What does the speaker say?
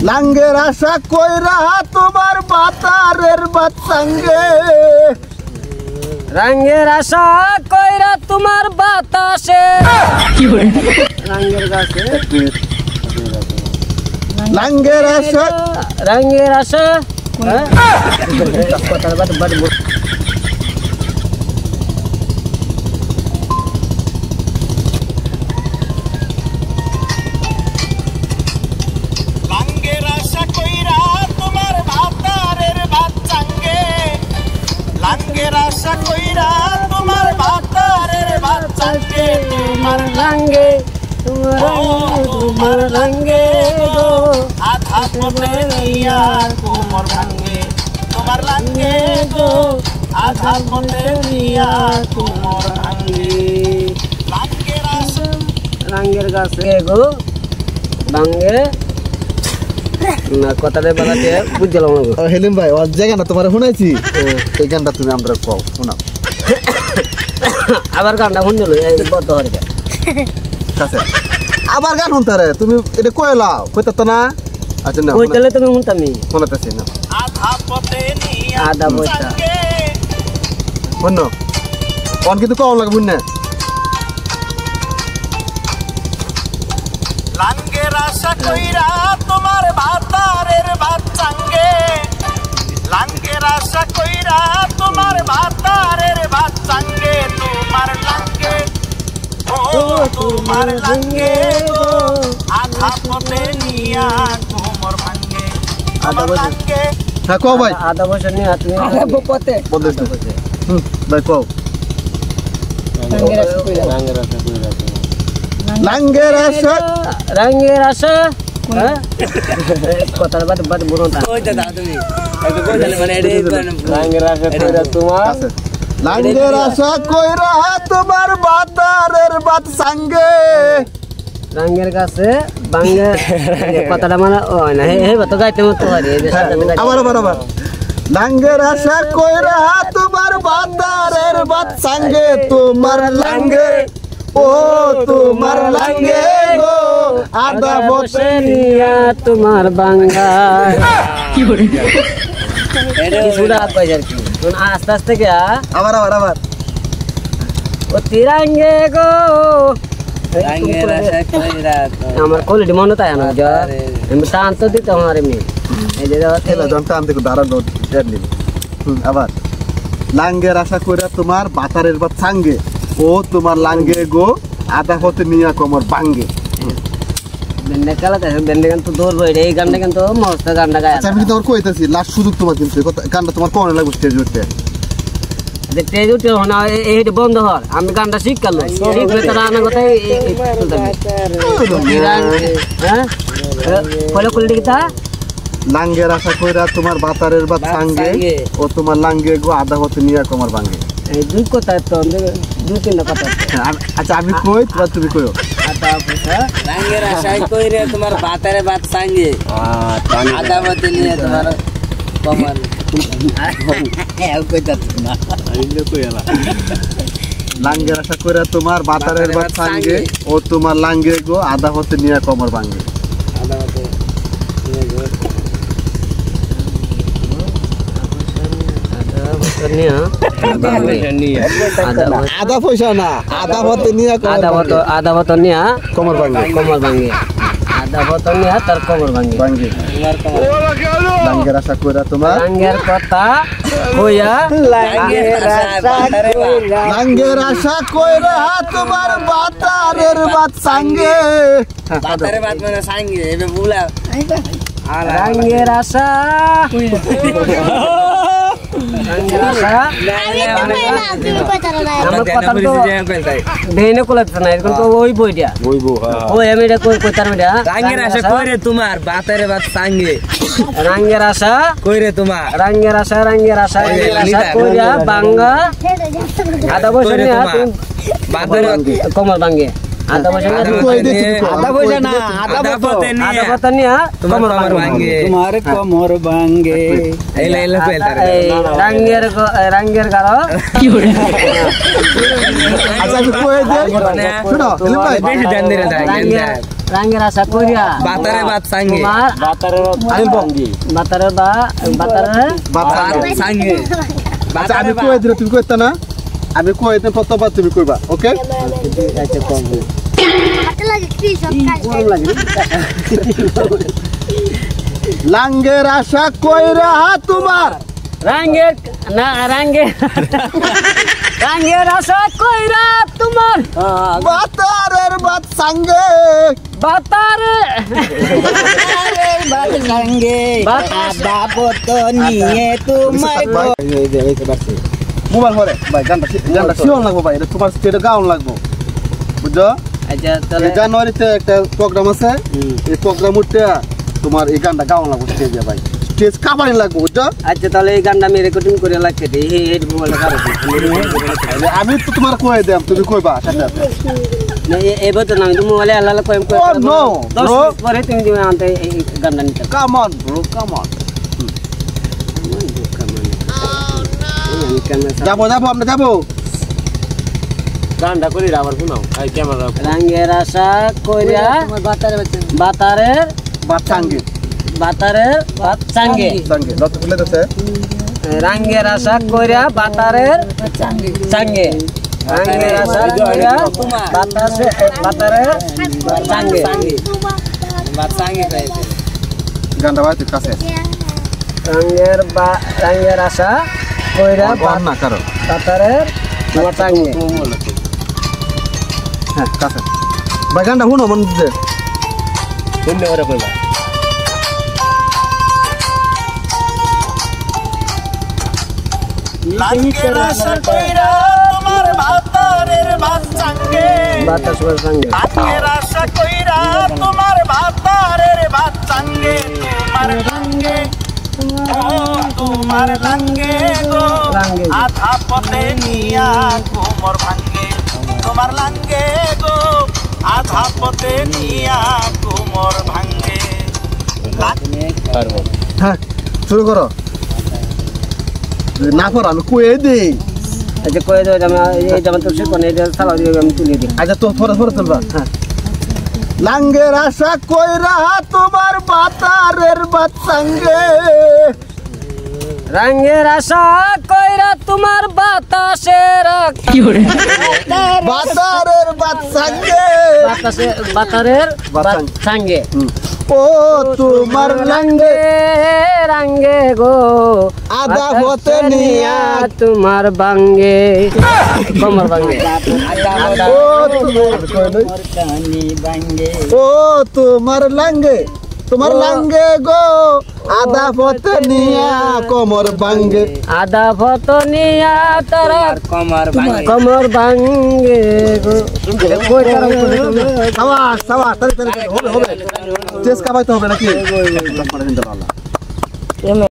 লাঙ্গের আশা কইরা তোমার বাতারের বাতাঙ্গে রঙের আশা কইরা তোমার বাতাসে রঙের গাছে লাঙ্গের আশা রঙের আশা কথা বাদ বাদ আশা কইরা তোমার বাতারের বাচ্চাকে তোমার রঙে তোমার রঙে গো আধা পথে নিয়া কোমর ভাঙ্গে তোমার রঙে গো আধা পথে নিয়া কোমর ভাঙ্গে রঙের গাছে গো ভাঙ্গে না কথাটা বলাতে বুঝলাম না হেলিম ভাই ওর যে গানটা তোমার শুনাইছি এই গানটা তুমি আমরা কও শোনাও আবার গানটা শুনলো এই বদ্ধ হরে কাছে আবার গান শুনতারে তুমি এটা কইলাও কইতা না আচ্ছা না কইতলে তুমি শুনতামি শোনাতেছি না আধা পথে নিয়া আধা পয়সা শুনো কোন কিন্তু কও লাগে বুঝনা লাঙ্গের আশা কইরা তোমার বাতারের বাচ্চাঙ্গে লাঙ্গের আশা কইরা তোমার বাতারের বাচ্চাঙ্গে তোমার লাঙ্গে ও তোমার লাঙ্গে গো আধা পথে নিয়া কোমর ভাঙ্গে তোমার লাঙ্গে হ্যাঁ কও ভাই আধা পয়সা নিয়ে তুমি আধা পথে বলতে ভাই কও লাঙ্গের আশা রঙের আশা কথার বাদ বাদ বুঝতা কইতা দাও তুমি একটু কইতালে মানে রঙের আশা কইরা তোমার লাঙ্গের আশা কইরা তোমার বাতারের বাত সঙ্গে রঙের গাছে বাঙ্গে কথাটা মানে ও না হে তো গাইতে মত পারে আবার লাঙ্গের আশা কইরা তোমার বাতারের বাত সঙ্গে তোমার লাঙ্গে ও তোমার লাঙ্গে গো আদা বসে নিয়া তোমার বাঙ্গা কি বলে এটা সুরা কইজার কি আস্তে আস্তে কে আবার ও তিরঙ্গে গো রঙের আশা কইরা আমার কোয়ালিটি মনে তাই না যা আমি টান তো দিতে আমার এমনি এই যে এলা জনটা আনতে কো দাঁড়া নোট দেন নিন আবার লাঙ্গের আশা কইরা তোমার বাতারের বাত সঙ্গে ও তোমার লাঙ্গে গো আধা হতে নিয়া কোমর বাঙ্গে বেন্ডে কালা তাই বেন্ডে গান তো দৌড় বইরে এই গানটা কিন্তু মস্ত গানটা গায় আচ্ছা আমি তোমার কইতাছি লাস্ট সুযোগ তোমার কিন্তু গানটা তোমার কোন লাগবে স্টেজ উঠতে যে তেজ উঠে হনা এইটা বন্ধ হর আমি গানটা শিখ গেল শিখলে তারা আনা কথা হ্যাঁ কলে কলে দিতা লাঙ্গের আশা কইরা তোমার বাতারের বাত সঙ্গে ও তোমার লাঙ্গে গো আধা হতে নিয়া কোমর বাঙ্গে এই দুই কথা তো দুই তিনটা কথা আচ্ছা আমি কই তুমি কইও আধা পয়সা রঙের আশা কইরে তোমার বাতারে বাত সঙ্গে আধা পথে নিয়ে তোমার কমর লাঙ্গের আশা কইরা তোমার বাতারের বাত সঙ্গে ও তোমার লাঙ্গে গো আধা হতে নিয়া কোমর বাঙ্গে আধা পথে আধা পয়সা না আধা হতে নিয়া আধা বত নিয়া কোমর বাঙ্গে আধা বত নিয়া তার কোমর ভাঙ্গে লাঙ্গের আশা কইরা তোমার রঙের কথা কইয়া লাঙ্গের আশা কইরা তোমার বাতারের বাত সঙ্গে বাতারে বাত মানে সঙ্গে এবে বুলা রঙের আশা ওই বইটা ওই আমি এটা কইতার মিডিয়া রঙের আশা কইরে তোমার বাতারে বাত সঙ্গে রঙের আশা কইরে তোমার রঙের আশা কইরা বাঙ্গা আধা বছর নিয়া বাতারে কোমর বাঙ্গে আধা বছর না আধা বছর নিয়া কোমর বাঙ্গে তোমার কোমর বাঙ্গে এলা এলা কইতার রঙের গারো কি হরে আচ্ছা আমি কই দে শুনো হেলিম ভাই বেশি ধ্যান দিরা রাঙ্গের আশা কইরা বাতারে বাত সাঙ্গে তোমার বাতারের বাত সাঙ্গে আচ্ছা আমি কই দিলে তুমি কইতা না আমি কই দিতে প্রথমবার তুমি কইবা ওকে লাঙ্গের আশা কইরা তোমার রাঙ্গের আশা কইরা তোমার বাতারের বাত সঙ্গে বাত সাঙ্গে আদাবত নিয়ে তোমার মোবাইল হরে ভাই গানটা শিওন লাগবো ভাই এটা তোমার স্টেটে গাউন লাগবো বুঝছো আচ্ছা এই জানুয়ারিতে একটা প্রোগ্রাম আছে এই প্রোগ্রাম উঠতে তোমার এই গানটা গাউন লাগবো স্টেজে ভাই স্টেজ কাবানি লাগবো বুঝছো আচ্ছা তাহলে এই গানটা আমি রেকর্ডিং করে লাগতে দিই এই মোবাইলটা আমি তো তোমার কয়ে দেব তুমি কইবা সাথে না এই বলতো না আমি তো মোবাইলে আল্লাহ কইম কই Oh, no, 10 bro. মিনিট পরে তুমি দিবে আনতে এই গানটা নিতে come on bro come on যাবো আমরা যাবো গানটা করি আবার শোনাও এই ক্যামেরা রাঙ্গের আশা কইরা বাতারের বাত সঙ্গে বাত সঙ্গে যত খুলে দিছে রাঙ্গের আশা কইরা বাতারের সঙ্গে রাঙ্গের আশা কইরা বাতারের সঙ্গে বাত সাঙ্গে গাইতে গানটা বাজে কাছে রাঙ্গের আশা কইরা বান না কারো বাতারের সঙ্গে হ্যাঁ কাছে ভাই গানটা শুনো মন দিতে শূন্য করে কইবা লাঙ্গের আশা কইরা তোমার ভাতারের ভাত সঙ্গে বাতাস সঙ্গে লাঙ্গের আশা কইরা তোমার ভাতারের ভাত সঙ্গে তোমার লাঙ্গে গো লাঙ্গে। আধা পথে নিয়া কোমর ভাঙ্গে তোমার লাঙ্গে গো আধা পথে নিয়া কোমর ভাঙ্গে পারবো হ্যাঁ শুরু করো না পর আমি কয়ে দেই আচ্ছা কয়ে দাও এই জামা তো শিখো না এটা সালা দিয়ে আমি তুলে দিই আচ্ছা তো থরে তুলবা হ্যাঁ লাঙ্গের আশা কইরা তোমার বাতারের বাত সঙ্গে রাঙ্গের আশা কইরা তোমার বাতাসের বাতারের বাত সঙ্গে বাতারের সঙ্গে ও তোমার লাঙ্গে রাঙ্গে গো আদা হতে নিয়া তোমার বাঙ্গে কমর বাঙ্গে ও তোমার লাঙ্গে গো আদা হতে নিয়া কোমর বাঙ্গে আদা ফত নিয়া তারা কমর কমর বাঙ্গে গো সাবাস তাড়াতাড়ি হবে চেষ্টা পাইতে হবে নাকি